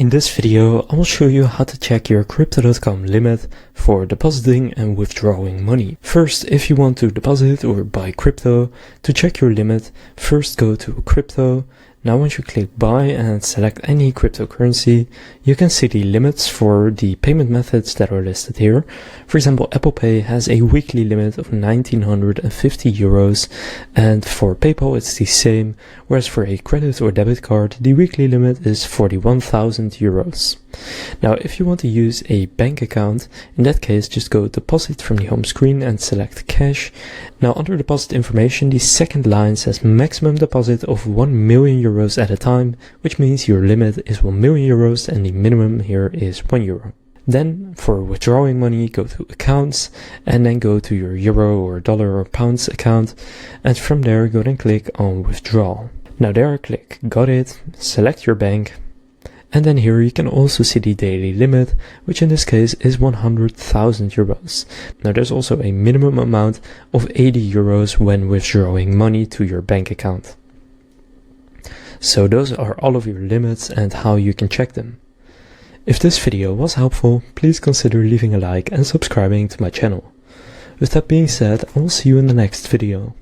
In this video, I will show you how to check your Crypto.com limit for depositing and withdrawing money. First, if you want to deposit or buy crypto, to check your limit, first go to crypto. Now once you click buy and select any cryptocurrency, you can see the limits for the payment methods that are listed here. For example, Apple Pay has a weekly limit of 1950 euros, and for PayPal it's the same, whereas for a credit or debit card, the weekly limit is 41,000 euros. Now if you want to use a bank account, in that case just go deposit from the home screen and select cash. Now under deposit information, the second line says maximum deposit of 1 million euros at a time, which means your limit is 1 million euros and the minimum here is 1 euro. Then for withdrawing money, go to accounts and then go to your euro or dollar or pounds account, and from there go and click on withdrawal. Now there click got it, select your bank, and then here you can also see the daily limit, which in this case is 100,000 euros. Now there's also a minimum amount of 80 euros when withdrawing money to your bank account. So those are all of your limits and how you can check them. If this video was helpful, please consider leaving a like and subscribing to my channel. With that being said, I will see you in the next video.